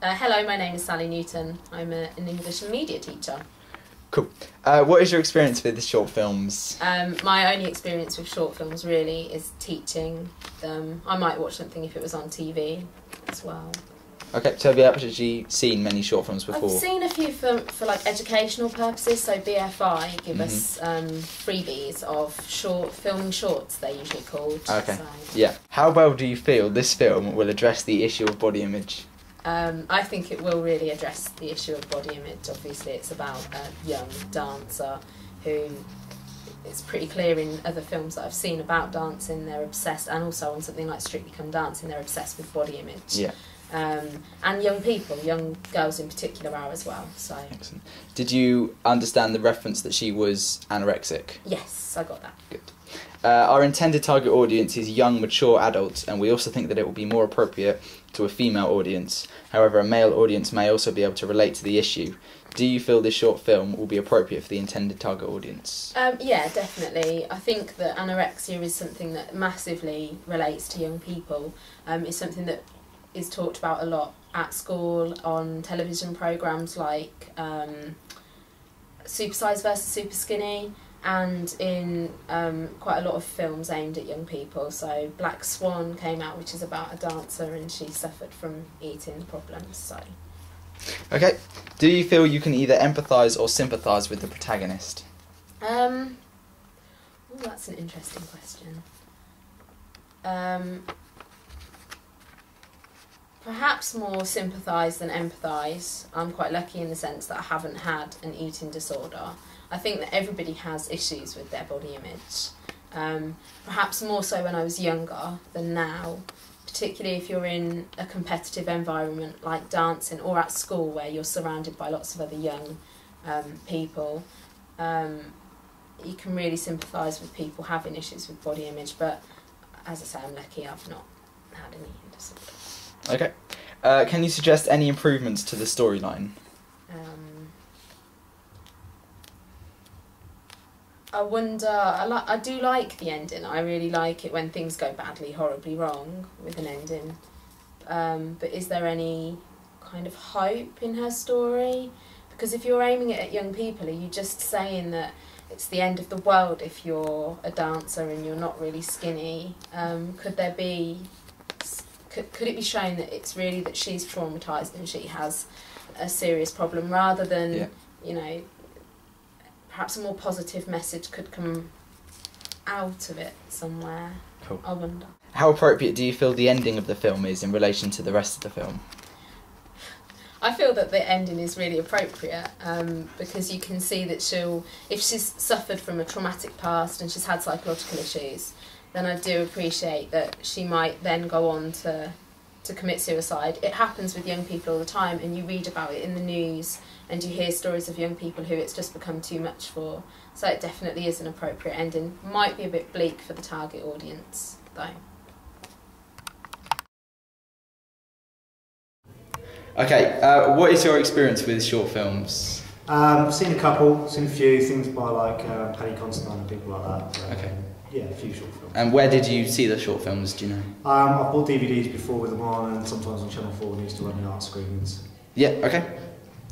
Hello, my name is Sally Newton. I'm an English and media teacher. Cool. What is your experience with the short films? My only experience with short films really is teaching them. I might watch something if it was on TV as well. Okay, so have you actually seen many short films before? I've seen a few for like educational purposes, so BFI give us freebies of filming shorts, they're usually called. Okay, so. yeah. How well do you feel this film will address the issue of body image? I think it will really address the issue of body image. Obviously it's about a young dancer who, it's pretty clear in other films that I've seen about dancing, they're obsessed, and also on something like Strictly Come Dancing, they're obsessed with body image. Yeah. And young people, young girls in particular are as well. So. Excellent. Did you understand the reference that she was anorexic? Yes, I got that. Good. Our intended target audience is young, mature adults, and we also think that it will be more appropriate to a female audience. However, a male audience may also be able to relate to the issue. Do you feel this short film will be appropriate for the intended target audience? Yeah, definitely. I think that anorexia is something that massively relates to young people. It's something that is talked about a lot at school, on television programmes like Super Size vs Super Skinny, and in quite a lot of films aimed at young people. So Black Swan came out, which is about a dancer and she suffered from eating problems. So. Okay, do you feel you can either empathise or sympathise with the protagonist? Oh, that's an interesting question. Perhaps more sympathise than empathise. I'm quite lucky in the sense that I haven't had an eating disorder. I think that everybody has issues with their body image. Perhaps more so when I was younger than now, particularly if you're in a competitive environment like dancing or at school where you're surrounded by lots of other young people. You can really sympathise with people having issues with body image, but as I say, I'm lucky I've not had an eating disorder. Okay. Can you suggest any improvements to the storyline? I wonder, I do like the ending. I really like it when things go badly, horribly wrong with an ending. But is there any kind of hope in her story? Because if you're aiming it at young people, are you just saying that it's the end of the world if you're a dancer and you're not really skinny? Could there be... Could it be shown that it's really that she's traumatised and she has a serious problem, rather than, you know, perhaps a more positive message could come out of it somewhere? Cool. I wonder. How appropriate do you feel the ending of the film is in relation to the rest of the film? I feel that the ending is really appropriate because you can see that if she's suffered from a traumatic past and she's had psychological issues, then I do appreciate that she might then go on to commit suicide. It happens with young people all the time, and you read about it in the news and you hear stories of young people who it's just become too much for. So it definitely is an appropriate ending. Might be a bit bleak for the target audience, though. Okay, what is your experience with short films? I've seen a couple, seen a few things by like Paddy Considine and people like that. Okay. Yeah, a few short films. And where did you see the short films, do you know? I've bought DVDs before with them on, and sometimes on Channel 4 we used to run the art screenings. Yeah, okay.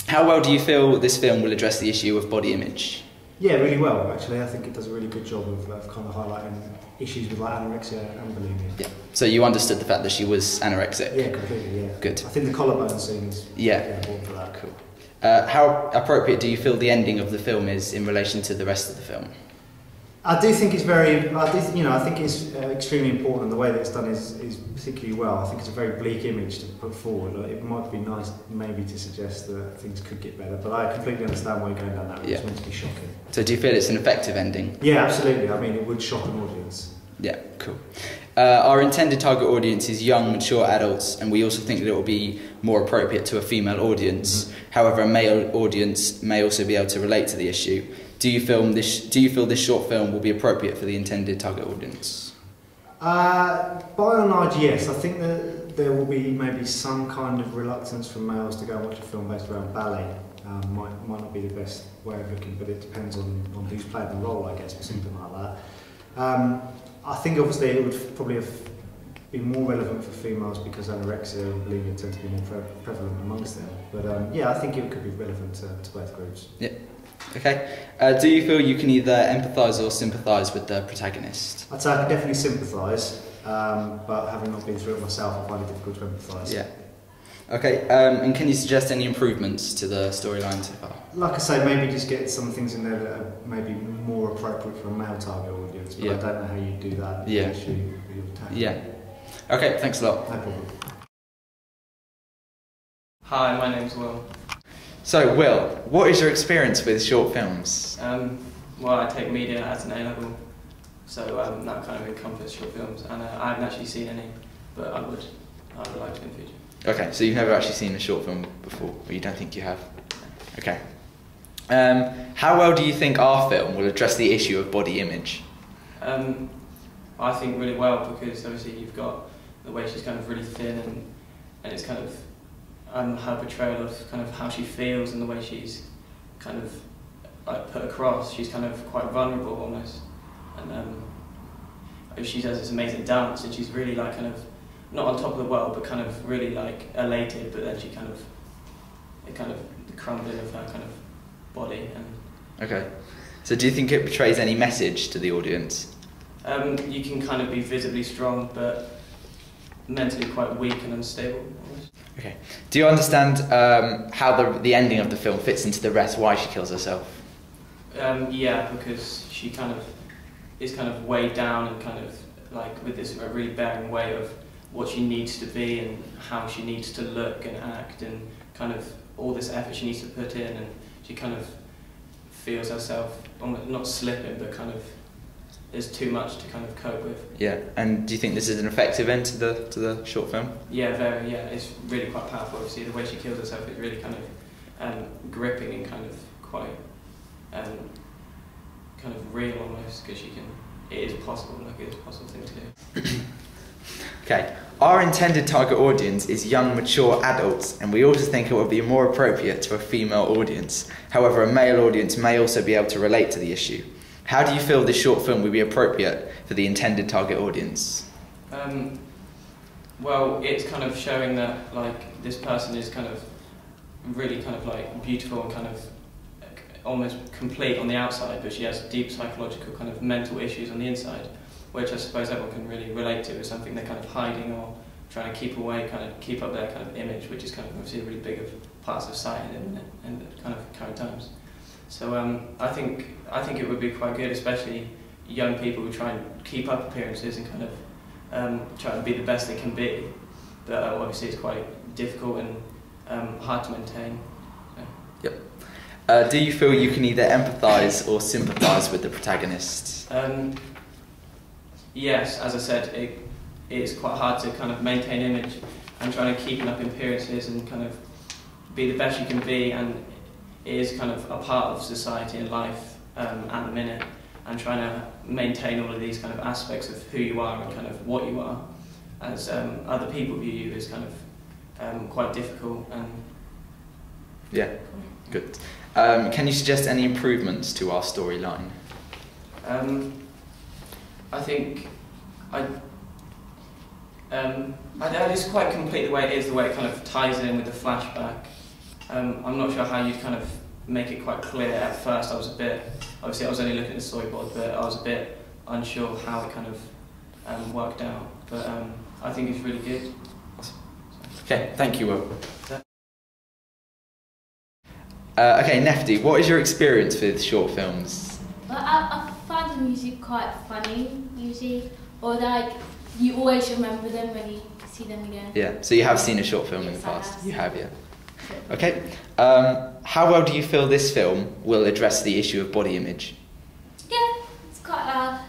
How well do you feel this film will address the issue of body image? Yeah, really well actually. I think it does a really good job of kind of highlighting issues with like anorexia and bulimia. Yeah. So you understood the fact that she was anorexic? Yeah, completely, yeah. Good. I think the collarbone scene is important for that. Cool. How appropriate do you feel the ending of the film is in relation to the rest of the film? I do think it's I think it's extremely important, and the way that it's done is particularly well. I think it's a very bleak image to put forward. It might be nice maybe to suggest that things could get better, but I completely understand why you're going down that route. It's meant to be shocking. So do you feel it's an effective ending? Yeah, absolutely. I mean, it would shock an audience. Yeah, cool. Our intended target audience is young, mature adults, and we also think that it will be more appropriate to a female audience. However, a male audience may also be able to relate to the issue. Do you feel this short film will be appropriate for the intended target audience? By and large, yes. I think that there will be maybe some kind of reluctance from males to go and watch a film based around ballet. Might not be the best way of looking, but it depends on who's playing the role, I guess, or something like that. I think obviously it would probably have be more relevant for females because anorexia and bulimia tend to be more prevalent amongst them. But yeah, I think it could be relevant to both groups. Yeah. Okay. Do you feel you can either empathise or sympathise with the protagonist? I'd say I can definitely sympathise, but having not been through it myself, I find it difficult to empathise. Yeah. Okay, and can you suggest any improvements to the storyline so far? Like I say, maybe just get some things in there that are maybe more appropriate for a male target audience, but I don't know how you do that. Yeah. Yeah. Okay, thanks a lot. No problem. Hi, my name's Will. So, Will, what is your experience with short films? Well, I take media at an A-level, so that kind of encompasses short films, and I haven't actually seen any, but I would like to in the future. Okay, so you've never actually seen a short film before, or you don't think you have? Okay. How well do you think our film will address the issue of body image? I think really well, because obviously you've got the way she's kind of really thin, and it's kind of her portrayal of kind of how she feels and the way she's kind of like put across. She's kind of quite vulnerable almost, and she does this amazing dance, and she's really like kind of not on top of the world, but kind of really like elated. But then she kind of the crumbling of her kind of body. And okay, so do you think it portrays any message to the audience? You can kind of be visibly strong, but mentally quite weak and unstable. Almost. Okay. Do you understand how the ending of the film fits into the rest? Why she kills herself? Yeah, because she kind of is kind of weighed down and kind of like with this really bearing weight of what she needs to be and how she needs to look and act, and kind of all this effort she needs to put in, and she kind of feels herself almost not slipping, but kind of there's too much to kind of cope with. Yeah, and do you think this is an effective end to the short film? Yeah, very. Yeah, it's really quite powerful. Obviously, the way she kills herself is really kind of gripping and kind of quite kind of real almost, because it is possible, like it is a possible thing to do. Okay, our intended target audience is young, mature adults, and we also think it would be more appropriate to a female audience. However, a male audience may also be able to relate to the issue. How do you feel this short film would be appropriate for the intended target audience? Well, it's kind of showing that like this person is kind of really kind of like beautiful and kind of almost complete on the outside, but she has deep psychological kind of mental issues on the inside, which I suppose everyone can really relate to as something they're kind of hiding or trying to keep away, kind of keep up their kind of image, which is kind of obviously really big of parts of society in the kind of current times. So I think it would be quite good, especially young people who try and keep up appearances and kind of try to be the best they can be. But obviously it's quite difficult and hard to maintain. So. Yep. Do you feel you can either empathise or sympathise with the protagonist? Yes, as I said, it is quite hard to kind of maintain image and trying to keep up appearances and kind of be the best you can be, and it is kind of a part of society and life at the minute, and trying to maintain all of these kind of aspects of who you are and kind of what you are as other people view you is kind of quite difficult. And yeah, good. Can you suggest any improvements to our storyline? I think it's quite complete the way it is, the way it kind of ties in with the flashback. I'm not sure how you'd kind of make it quite clear. At first I was obviously I was only looking at the storyboard, but I was a bit unsure how it kind of worked out. But I think it's really good. Okay, thank you, Will. Okay, Nefti, what is your experience with short films? Well, I find them usually quite funny, or like you always remember them when you see them again. Yeah, so you have seen a short film in the Yes, I past? have. You have, yeah. Okay, how well do you feel this film will address the issue of body image? Yeah, it's quite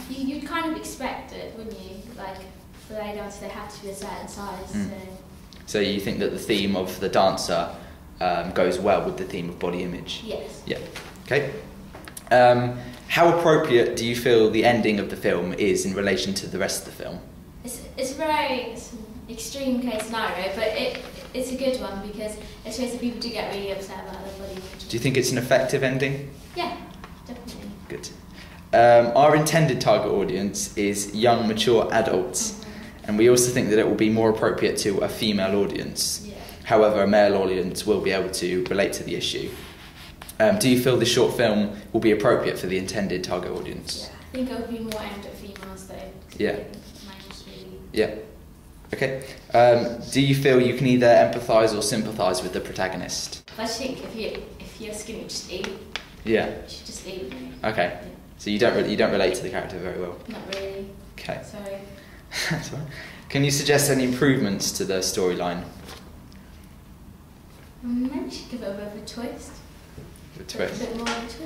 you'd kind of expect it, wouldn't you? Like, for the dance, they have to be a certain size. So you think that the theme of the dancer goes well with the theme of body image? Yes. Yeah. Okay. How appropriate do you feel the ending of the film is in relation to the rest of the film? It's an extreme case scenario, but it's a good one because it shows that people do get really upset about their body image. Do you think it's an effective ending? Yeah, definitely. Good. Our intended target audience is young, mature adults, And we also think that it will be more appropriate to a female audience. Yeah. However, a male audience will be able to relate to the issue. Do you feel the short film will be appropriate for the intended target audience? Yeah. I think it would be more aimed at females though. 'Cause Yeah. mine was really. Yeah. Okay. Do you feel you can either empathise or sympathise with the protagonist? I think if you're skinny, just eat. Yeah. You should just eat. Okay. So you don't relate to the character very well. Not really. Okay. Sorry. That's fine. Can you suggest any improvements to the storyline? Maybe you should give it a bit of a twist. The twist. A bit more of a twist.